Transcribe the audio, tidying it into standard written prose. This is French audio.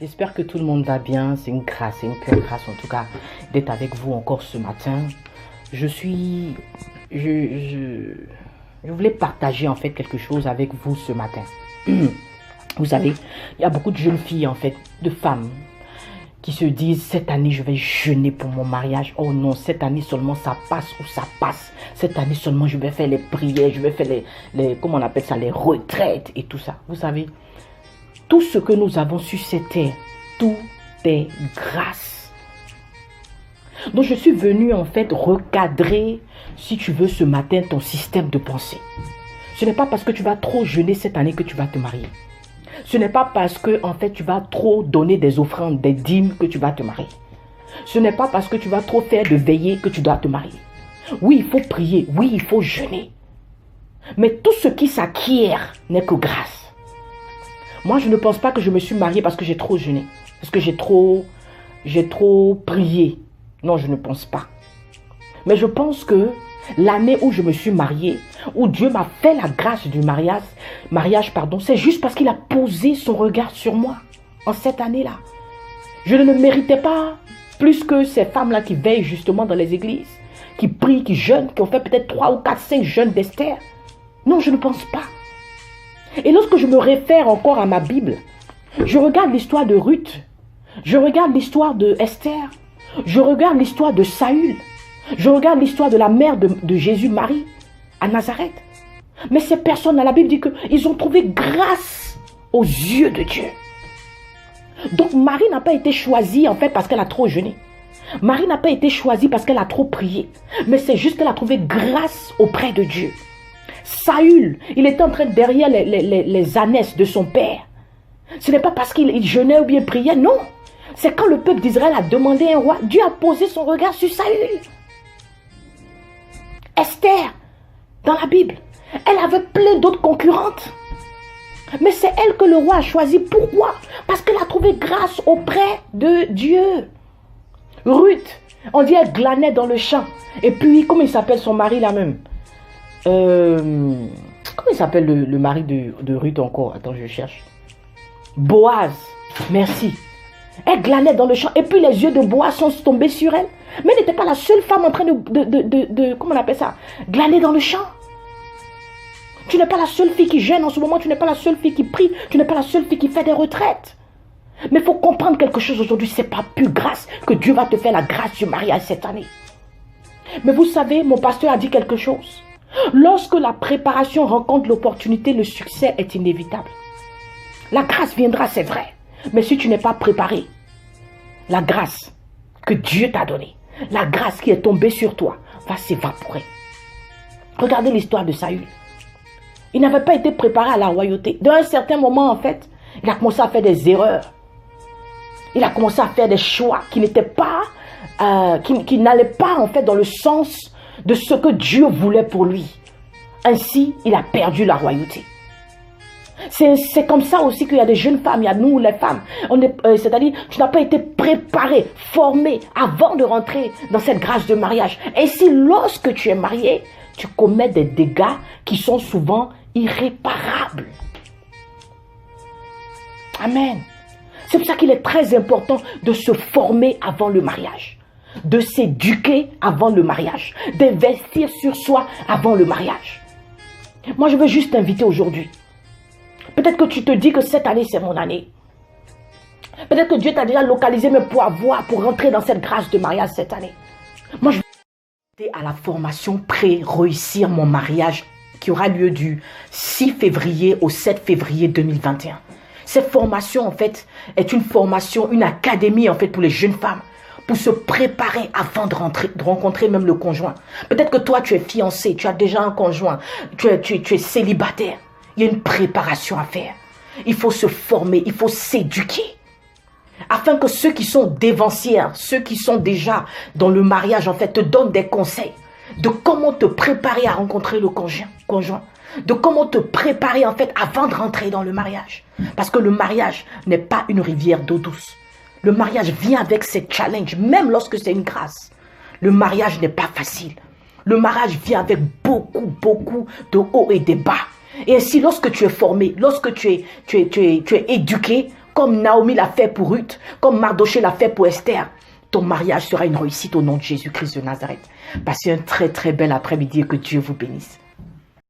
J'espère que tout le monde va bien. C'est une grâce, c'est une pure grâce en tout cas d'être avec vous encore ce matin. Je suis... Je voulais partager en fait quelque chose avec vous ce matin. Vous savez, il y a beaucoup de jeunes filles en fait, de femmes qui se disent cette année je vais jeûner pour mon mariage. Oh non, cette année seulement ça passe ou ça passe. Cette année seulement je vais faire les prières, je vais faire les comment on appelle ça, les retraites et tout ça. Vous savez, tout ce que nous avons sur cette terre, tout est grâce. Donc je suis venu en fait recadrer, si tu veux ce matin, ton système de pensée. Ce n'est pas parce que tu vas trop jeûner cette année que tu vas te marier. Ce n'est pas parce que en fait tu vas trop donner des offrandes, des dîmes que tu vas te marier. Ce n'est pas parce que tu vas trop faire de veillées que tu dois te marier. Oui, il faut prier, oui, il faut jeûner. Mais tout ce qui s'acquiert n'est que grâce. Moi, je ne pense pas que je me suis mariée parce que j'ai trop jeûné, parce que j'ai trop prié. Non, je ne pense pas. Mais je pense que l'année où je me suis mariée, où Dieu m'a fait la grâce du mariage, c'est juste parce qu'il a posé son regard sur moi en cette année-là. Je ne le méritais pas plus que ces femmes-là qui veillent justement dans les églises, qui prient, qui jeûnent, qui ont fait peut-être 3 ou 4, 5 jeûnes d'Esther. Non, je ne pense pas. Et lorsque je me réfère encore à ma Bible, je regarde l'histoire de Ruth, je regarde l'histoire de Esther, je regarde l'histoire de Saül, je regarde l'histoire de la mère de Jésus, Marie, à Nazareth. Mais ces personnes, dans la Bible dit qu'ils ont trouvé grâce aux yeux de Dieu. Donc Marie n'a pas été choisie en fait parce qu'elle a trop jeûné. Marie n'a pas été choisie parce qu'elle a trop prié. Mais c'est juste qu'elle a trouvé grâce auprès de Dieu. Saül, il était en train derrière les ânesses de son père. Ce n'est pas parce qu'il jeûnait ou bien priait, non. C'est quand le peuple d'Israël a demandé un roi, Dieu a posé son regard sur Saül. Esther, dans la Bible, elle avait plein d'autres concurrentes. Mais c'est elle que le roi a choisi. Pourquoi? Parce qu'elle a trouvé grâce auprès de Dieu. Ruth, on dit elle glanait dans le champ. Et puis, comment il s'appelle son mari là même? Comment il s'appelle le mari de Ruth encore? Attends, je cherche. Boaz, merci. Elle glanait dans le champ. Et puis les yeux de Boaz sont tombés sur elle. Mais elle n'était pas la seule femme en train de comment on appelle ça? Glaner dans le champ. Tu n'es pas la seule fille qui gêne en ce moment. Tu n'es pas la seule fille qui prie. Tu n'es pas la seule fille qui fait des retraites. Mais il faut comprendre quelque chose aujourd'hui. Ce n'est pas plus grâce que Dieu va te faire la grâce du mariage cette année. Mais vous savez, mon pasteur a dit quelque chose. Lorsque la préparation rencontre l'opportunité, le succès est inévitable. La grâce viendra, c'est vrai. Mais si tu n'es pas préparé, la grâce que Dieu t'a donnée, la grâce qui est tombée sur toi, va s'évaporer. Regardez l'histoire de Saül. Il n'avait pas été préparé à la royauté. D'un un certain moment, en fait, il a commencé à faire des erreurs. Il a commencé à faire des choix qui n'étaient pas, qui n'allaient pas, en fait, dans le sens de ce que Dieu voulait pour lui. Ainsi, il a perdu la royauté. C'est comme ça aussi qu'il y a des jeunes femmes, il y a nous les femmes. C'est-à-dire, tu n'as pas été préparé, formé avant de rentrer dans cette grâce de mariage. Et si lorsque tu es marié, tu commets des dégâts qui sont souvent irréparables. Amen. C'est pour ça qu'il est très important de se former avant le mariage, de s'éduquer avant le mariage, d'investir sur soi avant le mariage. Moi, je veux juste t'inviter aujourd'hui. Peut-être que tu te dis que cette année, c'est mon année. Peut-être que Dieu t'a déjà localisé, mais pour rentrer dans cette grâce de mariage cette année. Moi, je vais à la formation Pré-réussir mon mariage qui aura lieu du 6 février au 7 février 2021. Cette formation, en fait, est une formation, une académie, en fait, pour les jeunes femmes, pour se préparer avant de rencontrer même le conjoint. Peut-être que toi, tu es fiancé, tu as déjà un conjoint, tu es célibataire. Il y a une préparation à faire. Il faut se former, il faut s'éduquer. Afin que ceux qui sont dévanciers, ceux qui sont déjà dans le mariage, en fait, te donnent des conseils de comment te préparer à rencontrer le conjoint. De comment te préparer, en fait, avant de rentrer dans le mariage. Parce que le mariage n'est pas une rivière d'eau douce. Le mariage vient avec ses challenges, même lorsque c'est une grâce. Le mariage n'est pas facile. Le mariage vient avec beaucoup de hauts et des bas. Et ainsi, lorsque tu es formé, lorsque tu es éduqué, comme Naomi l'a fait pour Ruth, comme Mardoché l'a fait pour Esther. Ton mariage sera une réussite au nom de Jésus-Christ de Nazareth. Passez un très très bel après-midi et que Dieu vous bénisse.